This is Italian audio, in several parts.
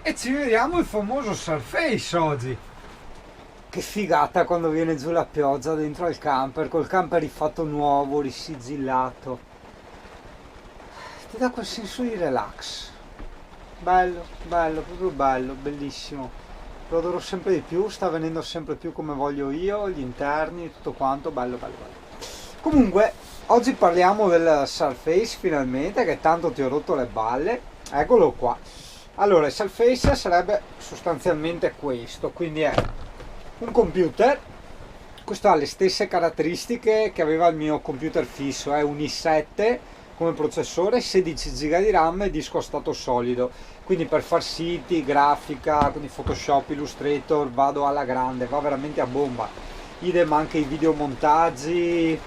E ci vediamo il famoso Surface oggi. Che figata quando viene giù la pioggia dentro al camper, col camper rifatto nuovo, risigillato. Ti dà quel senso di relax. Bello, bello, proprio bello, bellissimo. Lo adoro sempre di più, sta venendo sempre più come voglio io, gli interni, tutto quanto, bello, bello, bello. Comunque, oggi parliamo del Surface finalmente, che tanto ti ho rotto le balle. Eccolo qua. Allora, il Surface sarebbe sostanzialmente questo, quindi è un computer. Questo ha le stesse caratteristiche che aveva il mio computer fisso, è un i7 come processore, 16 giga di RAM e disco a stato solido, quindi per far siti, grafica, quindi Photoshop, Illustrator vado alla grande, va veramente a bomba. Idem anche i videomontaggi.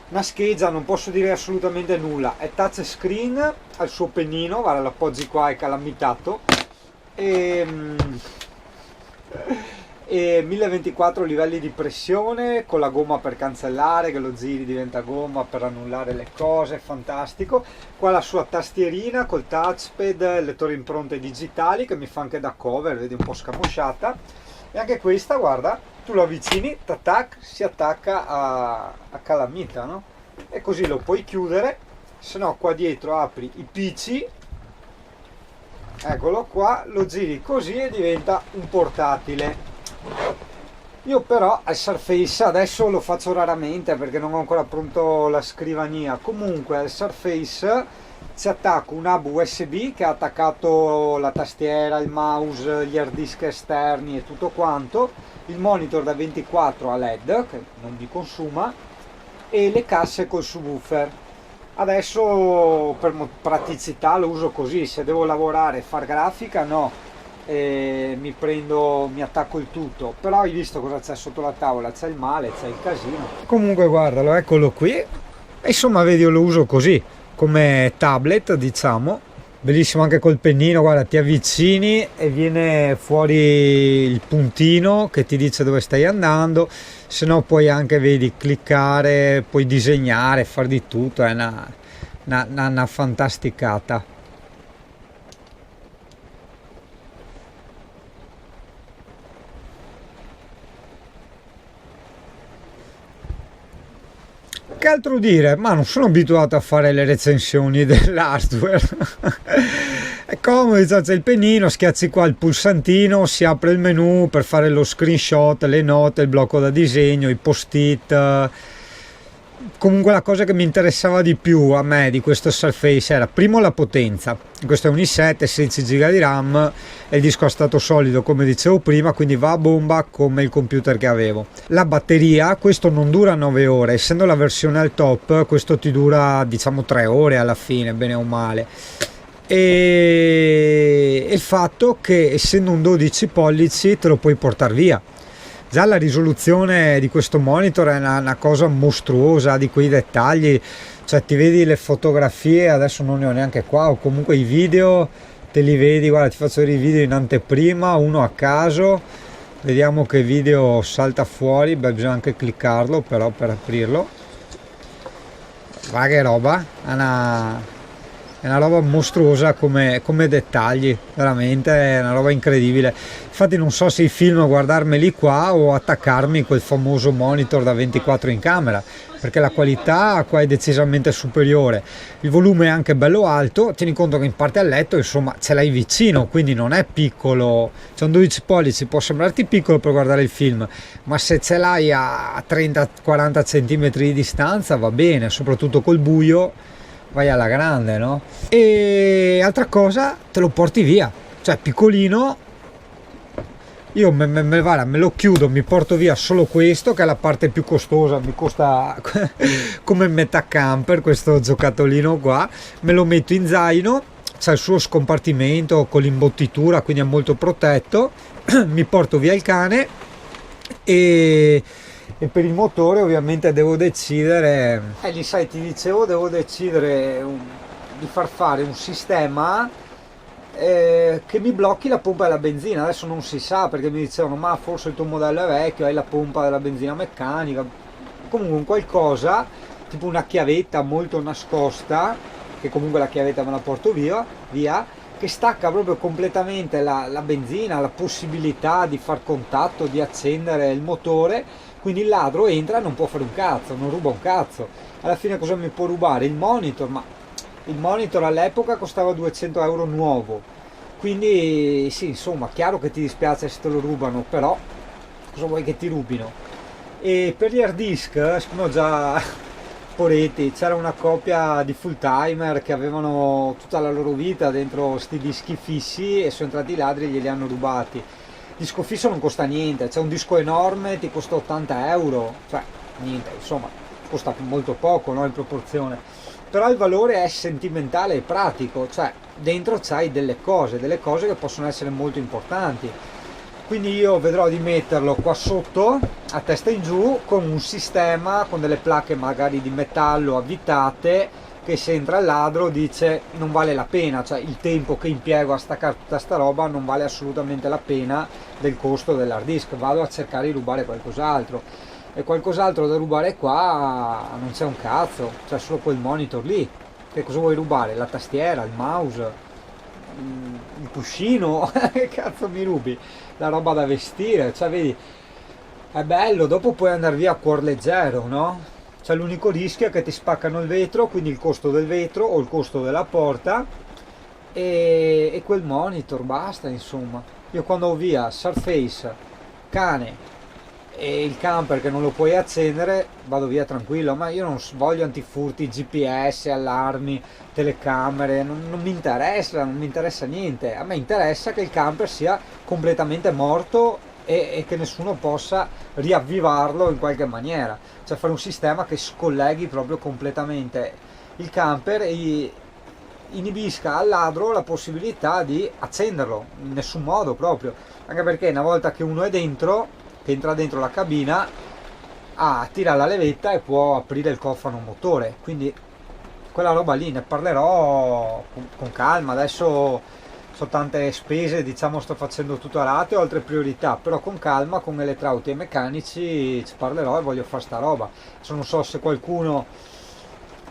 Una scheggia, non posso dire assolutamente nulla, è touchscreen, ha il suo pennino, guarda, l'appoggi qua, è calamitato, e, e 1024 livelli di pressione con la gomma per cancellare, che lo giri diventa gomma per annullare le cose, fantastico. Qua la sua tastierina col touchpad, lettore impronte digitali che mi fa anche da cover, vedi, un po' scamosciata. E anche questa, guarda, tu lo avvicini, tac, si attacca a calamita, no? E così lo puoi chiudere, se no qua dietro apri i PC, eccolo qua, lo giri così e diventa un portatile. Io però al Surface adesso lo faccio raramente perché non ho ancora pronto la scrivania. Comunque al Surface ci attacco un hub USB che ha attaccato la tastiera, il mouse, gli hard disk esterni e tutto quanto, il monitor da 24 a LED che non vi consuma e le casse col subwoofer. Adesso per praticità lo uso così, se devo lavorare e far grafica no, mi attacco il tutto, però hai visto cosa c'è sotto la tavola, c'è il male, c'è il casino. Comunque guardalo, eccolo qui, e insomma vedi, io lo uso così come tablet, diciamo, bellissimo anche col pennino, guarda, ti avvicini e viene fuori il puntino che ti dice dove stai andando, se no puoi anche, vedi, cliccare, puoi disegnare, far di tutto, è una fantasticata. Che altro dire? Ma non sono abituato a fare le recensioni dell'hardware. È comodo, c'è il pennino, schiacci qua il pulsantino, si apre il menu per fare lo screenshot, le note, il blocco da disegno, i post-it. Comunque la cosa che mi interessava di più a me di questo Surface era primo la potenza. Questo è un i7, 16 giga di RAM e il disco a stato solido come dicevo prima, quindi va a bomba come il computer che avevo. La batteria, questo non dura 9 ore, essendo la versione al top questo ti dura diciamo 3 ore alla fine, bene o male. E il fatto che essendo un 12 pollici te lo puoi portare via. Già la risoluzione di questo monitor è una cosa mostruosa, di quei dettagli, cioè ti vedi le fotografie, adesso non ne ho neanche qua, o comunque i video te li vedi, guarda, ti faccio vedere i video in anteprima, uno a caso, vediamo che video salta fuori. Beh, bisogna anche cliccarlo però per aprirlo, guarda che roba, è una roba mostruosa come dettagli, veramente è una roba incredibile. Infatti non so se i film guardarmeli qua o attaccarmi quel famoso monitor da 24 in camera, perché la qualità qua è decisamente superiore, il volume è anche bello alto, tieni conto che in parte a letto insomma ce l'hai vicino, quindi non è piccolo, c'è un 12 pollici, può sembrarti piccolo per guardare il film, ma se ce l'hai a 30-40 cm di distanza va bene, soprattutto col buio vai alla grande, no? E altra cosa, te lo porti via, cioè piccolino, io me lo chiudo, mi porto via solo questo che è la parte più costosa, mi costa come metà camper questo giocattolino qua, me lo metto in zaino, c'è il suo scompartimento con l'imbottitura, quindi è molto protetto, mi porto via il cane e per il motore ovviamente devo decidere, lì sai, ti dicevo, devo decidere di far fare un sistema che mi blocchi la pompa della benzina. Adesso non si sa perché mi dicevano ma forse il tuo modello è vecchio, hai la pompa della benzina meccanica, comunque qualcosa tipo una chiavetta molto nascosta, che comunque la chiavetta me la porto via che stacca proprio completamente la benzina, la possibilità di far contatto, di accendere il motore, quindi il ladro entra e non può fare un cazzo, non ruba un cazzo. Alla fine cosa mi può rubare? Il monitor, ma il monitor all'epoca costava 200 euro nuovo, quindi sì, insomma, chiaro che ti dispiace se te lo rubano, però cosa vuoi che ti rubino? E per gli hard disk, siccome ho già poretti, c'era una coppia di full timer che avevano tutta la loro vita dentro sti dischi fissi e sono entrati i ladri e glieli hanno rubati. Il disco fisso non costa niente, c'è un disco enorme, ti costa 80 euro, cioè niente, insomma, costa molto poco, no, in proporzione. Però il valore è sentimentale e pratico, cioè dentro c'hai delle cose che possono essere molto importanti. Quindi io vedrò di metterlo qua sotto a testa in giù con un sistema, con delle placche magari di metallo avvitate, che se entra il ladro dice non vale la pena, cioè il tempo che impiego a staccare tutta sta roba non vale assolutamente la pena del costo dell'hard disk, vado a cercare di rubare qualcos'altro. E qualcos'altro da rubare qua non c'è un cazzo, c'è solo quel monitor lì. Che cosa vuoi rubare? La tastiera, il mouse, il cuscino? Che cazzo mi rubi? La roba da vestire, cioè vedi, è bello, dopo puoi andare via a cuor leggero, no? Cioè l'unico rischio è che ti spaccano il vetro, quindi il costo del vetro o il costo della porta e quel monitor, basta insomma. Io quando ho via Surface, cane e il camper che non lo puoi accendere vado via tranquillo, ma io non voglio antifurti, GPS, allarmi, telecamere, non mi interessa, non mi interessa niente. A me interessa che il camper sia completamente morto e che nessuno possa riavvivarlo in qualche maniera, cioè fare un sistema che scolleghi proprio completamente il camper e inibisca al ladro la possibilità di accenderlo in nessun modo proprio, anche perché una volta che uno è dentro, che entra dentro la cabina, tira la levetta e può aprire il cofano motore, quindi quella roba lì ne parlerò con calma. Adesso so tante spese, diciamo, sto facendo tutto a rate, ho altre priorità, però con calma, con elettrauti e meccanici ci parlerò e voglio fare sta roba. Adesso non so se qualcuno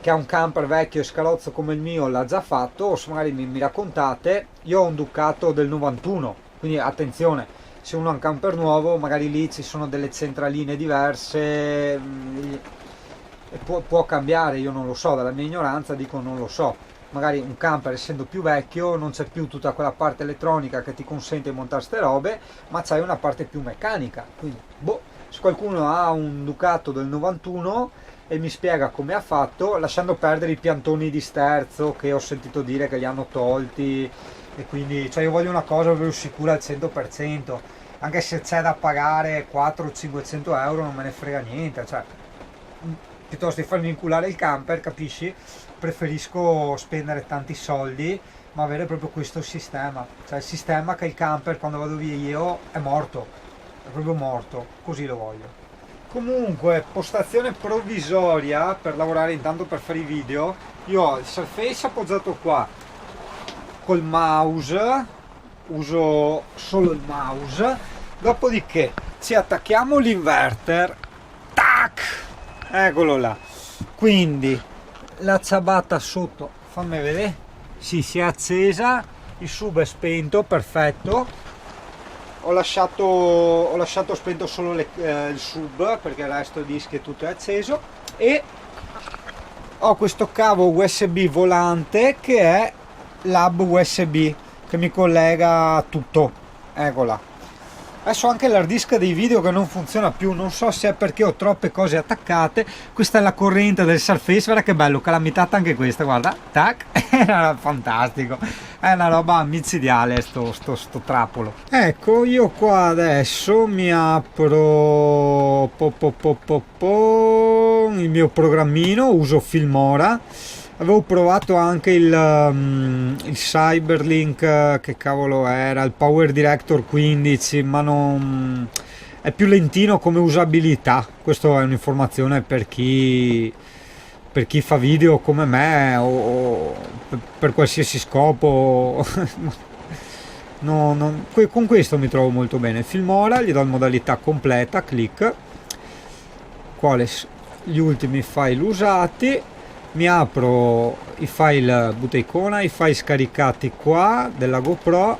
che ha un camper vecchio e scalozzo come il mio l'ha già fatto, o se magari mi raccontate. Io ho un Ducato del 91, quindi attenzione, se uno ha un camper nuovo magari lì ci sono delle centraline diverse e può cambiare, io non lo so, dalla mia ignoranza dico non lo so. Magari un camper, essendo più vecchio, non c'è più tutta quella parte elettronica che ti consente di montare ste robe, ma c'hai una parte più meccanica, quindi boh, se qualcuno ha un Ducato del 91 e mi spiega come ha fatto, lasciando perdere i piantoni di sterzo che ho sentito dire che li hanno tolti, e quindi cioè io voglio una cosa proprio sicura al 100%, anche se c'è da pagare 400-500 euro non me ne frega niente, cioè piuttosto di farmi inculare il camper, capisci? Preferisco spendere tanti soldi ma avere proprio questo sistema, cioè il sistema che il camper quando vado via io è morto, è proprio morto, così lo voglio. Comunque, postazione provvisoria per lavorare, intanto per fare i video. Io ho il Surface appoggiato qua col mouse, uso solo il mouse, dopodiché ci attacchiamo l'inverter, tac, eccolo là. Quindi la ciabatta sotto, fammi vedere, sì, si è accesa, il sub è spento, perfetto. Ho lasciato spento solo il sub perché il resto del disco è tutto acceso, e ho questo cavo USB volante che è l'hub USB che mi collega a tutto, eccola. Adesso anche l'hard disk dei video che non funziona più, non so se è perché ho troppe cose attaccate. Questa è la corrente del Surface, guarda che bello, calamitata anche questa, guarda, tac, è fantastico, è una roba micidiale sto trappolo. Ecco, io qua adesso mi apro il mio programmino, uso Filmora. Avevo provato anche il Cyberlink, che cavolo era, il Power Director 15, ma non è più lentino come usabilità. Questa è un'informazione per chi fa video come me o per qualsiasi scopo. Con questo mi trovo molto bene. Filmora, gli do in modalità completa, clic, quale gli ultimi file usati. Mi apro i file butto i file scaricati qua della GoPro,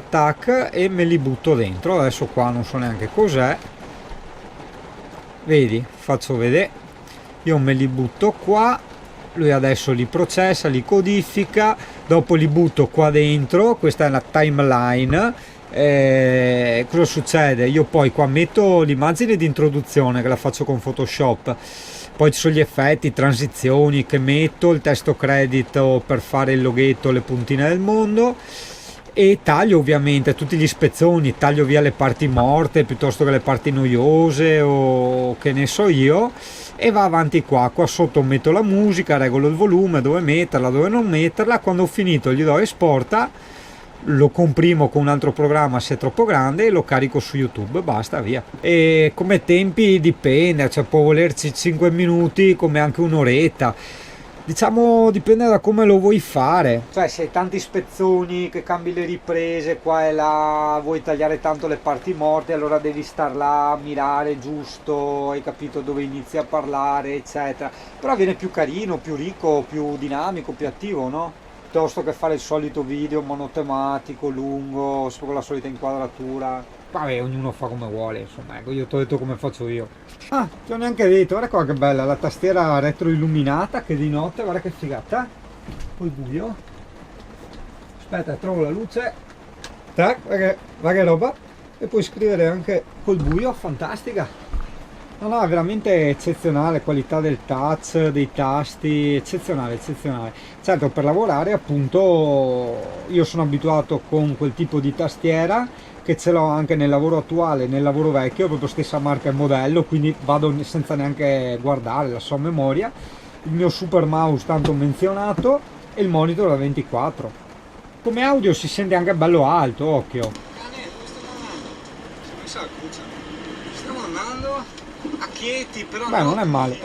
tac, e me li butto dentro. Adesso qua non so neanche cos'è, vedi, faccio vedere, io me li butto qua, lui adesso li processa, li codifica, dopo li butto qua dentro. Questa è la timeline. Cosa succede? Io poi qua metto l'immagine di introduzione che la faccio con Photoshop, poi ci sono gli effetti, transizioni che metto, il testo credito per fare il loghetto, le puntine del mondo, e taglio ovviamente tutti gli spezzoni, taglio via le parti morte piuttosto che le parti noiose o che ne so io, e va avanti qua sotto metto la musica, regolo il volume, dove metterla, dove non metterla. Quando ho finito gli do esporta, lo comprimo con un altro programma se è troppo grande e lo carico su YouTube, basta, via. E come tempi dipende, cioè può volerci 5 minuti come anche un'oretta, diciamo, dipende da come lo vuoi fare. Cioè se hai tanti spezzoni che cambi le riprese qua e là, vuoi tagliare tanto le parti morte, allora devi star là a mirare giusto, hai capito dove inizi a parlare, eccetera. Però viene più carino, più ricco, più dinamico, più attivo, no? Piuttosto che fare il solito video monotematico, lungo, con la solita inquadratura. Vabbè, ognuno fa come vuole, insomma, ecco, io ti ho detto come faccio io. Ah, ti ho neanche detto, guarda qua che bella, la tastiera retroilluminata che di notte, guarda che figata. Poi buio. Aspetta, trovo la luce. Tac, guarda che roba. E puoi scrivere anche col buio, fantastica. No, è veramente eccezionale, qualità del touch, dei tasti, eccezionale. Certo, per lavorare appunto io sono abituato con quel tipo di tastiera, che ce l'ho anche nel lavoro attuale, nel lavoro vecchio, proprio stessa marca e modello, quindi vado senza neanche guardare, la so a memoria. Il mio super mouse tanto menzionato e il monitor da 24. Come audio si sente anche bello alto, occhio. Stiamo andando a Chieti, però beh, non è male.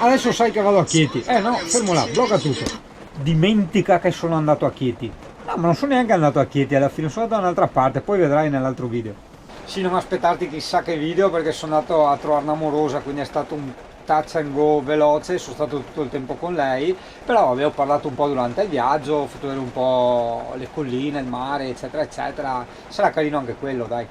Adesso sai che vado a Chieti. No, fermo là, blocca tutto. Dimentica che sono andato a Chieti. No, ma non sono neanche andato a Chieti alla fine, sono andato da un'altra parte, poi vedrai nell'altro video. Sì, non aspettarti chissà che video, perché sono andato a trovare un'amorosa, quindi è stato un touch and go veloce, sono stato tutto il tempo con lei, però avevo parlato un po' durante il viaggio, ho fatto vedere un po' le colline, il mare, eccetera, eccetera. Sarà carino anche quello, dai.